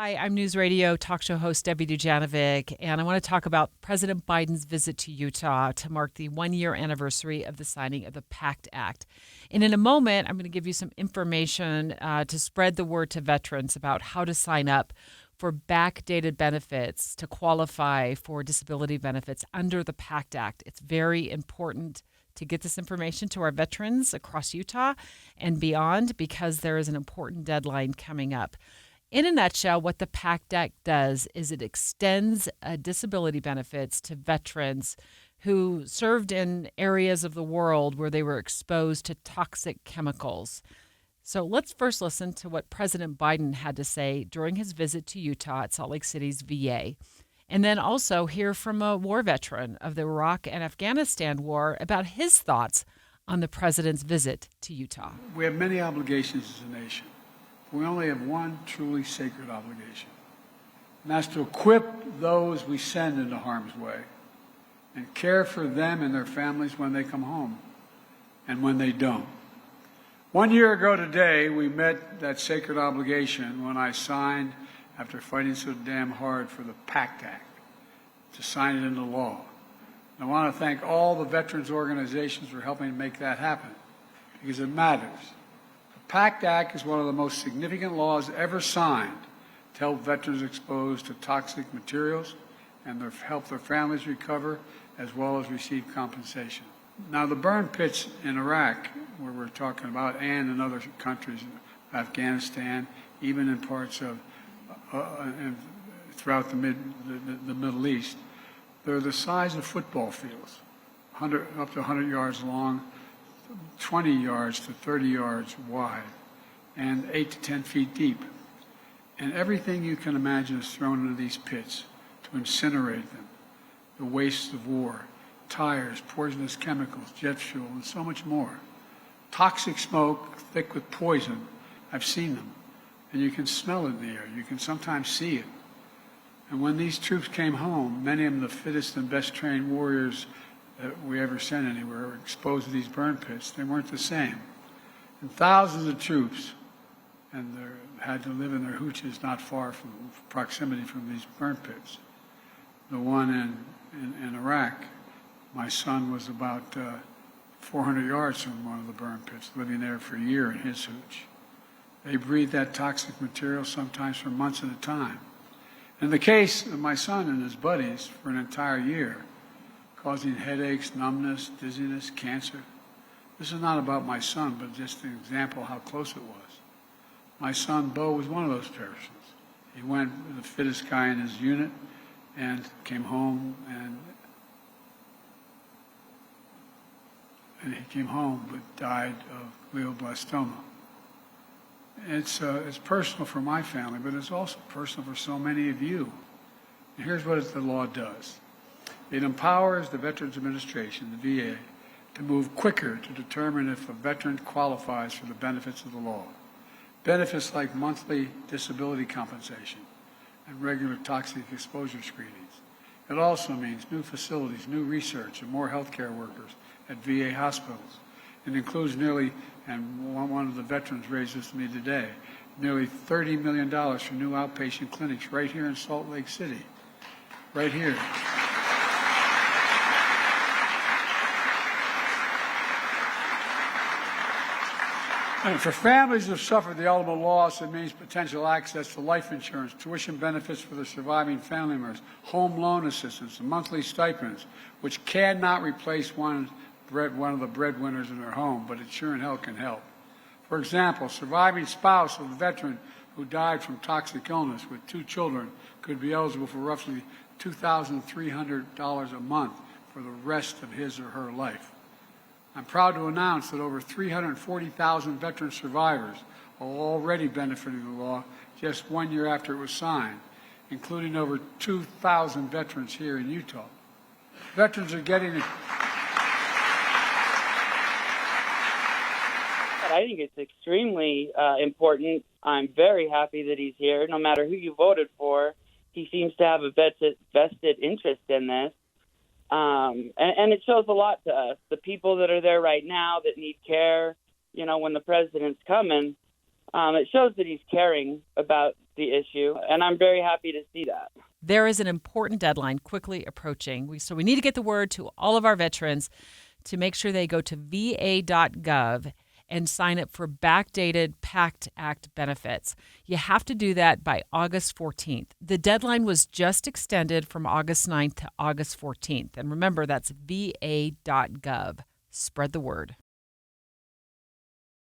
Hi, I'm News Radio talk show host Debbie Dujanovic, and I want to talk about President Biden's visit to Utah to mark the one-year anniversary of the signing of the PACT Act. And in a moment, I'm going to give you some information to spread the word to veterans about how to sign up for backdated benefits to qualify for disability benefits under the PACT Act. It's very important to get this information to our veterans across Utah and beyond because there is an important deadline coming up. In a nutshell, what the PACT Act does is it extends disability benefits to veterans who served in areas of the world where they were exposed to toxic chemicals. So let's first listen to what President Biden had to say during his visit to Utah at Salt Lake City's VA. And then also hear from a war veteran of the Iraq and Afghanistan war about his thoughts on the president's visit to Utah. We have many obligations as a nation. We only have one truly sacred obligation, and that's to equip those we send into harm's way and care for them and their families when they come home and when they don't. 1 year ago today, we met that sacred obligation when I signed, after fighting so damn hard for the PACT Act, to sign it into law. And I want to thank all the veterans organizations for helping to make that happen, because it matters. The PACT Act is one of the most significant laws ever signed to help veterans exposed to toxic materials and help their families recover as well as receive compensation. Now, the burn pits in Iraq, where we're talking about, and in other countries, Afghanistan, even in parts of throughout the Middle East, they're the size of football fields, up to 100 yards long, 20 yards to 30 yards wide, and 8 to 10 feet deep. And everything you can imagine is thrown into these pits to incinerate them. The wastes of war, tires, poisonous chemicals, jet fuel, and so much more. Toxic smoke, thick with poison. I've seen them. And you can smell it in the air. You can sometimes see it. And when these troops came home, many of them the fittest and best trained warriors that we ever sent anywhere were exposed to these burn pits. They weren't the same. And thousands of troops had to live in their hooches not far from proximity from these burn pits. The one in Iraq, my son was about 400 yards from one of the burn pits, living there for a year in his hooch. They breathe that toxic material sometimes for months at a time. In the case of my son and his buddies, for an entire year, causing headaches, numbness, dizziness, cancer. This is not about my son, but just an example of how close it was. My son, Bo, was one of those persons. He went the fittest guy in his unit and came home and he came home but died of glioblastoma. It's personal for my family, but it's also personal for so many of you. And here's what the law does. It empowers the Veterans Administration, the VA, to move quicker to determine if a veteran qualifies for the benefits of the law. Benefits like monthly disability compensation and regular toxic exposure screenings. It also means new facilities, new research, and more healthcare workers at VA hospitals. It includes nearly, and one of the veterans raised this to me today, nearly $30 million for new outpatient clinics right here in Salt Lake City. Right here. And for families that have suffered the ultimate loss, it means potential access to life insurance, tuition benefits for the surviving family members, home loan assistance, and monthly stipends, which cannot replace one of the breadwinners in their home, but it sure in hell can help. For example, surviving spouse of a veteran who died from toxic illness with 2 children could be eligible for roughly $2,300 a month for the rest of his or her life. I'm proud to announce that over 340,000 veteran survivors are already benefiting the law just 1 year after it was signed, including over 2,000 veterans here in Utah. Veterans are getting it. I think it's extremely important. I'm very happy that he's here. No matter who you voted for, he seems to have a vested interest in this. And it shows a lot to us. The people that are there right now that need care, when the president's coming, it shows that he's caring about the issue, and I'm very happy to see that. There is an important deadline quickly approaching. So we need to get the word to all of our veterans to make sure they go to va.gov and sign up for backdated PACT Act benefits. You have to do that by August 14th. The deadline was just extended from August 9th to August 14th. And remember, that's va.gov. Spread the word.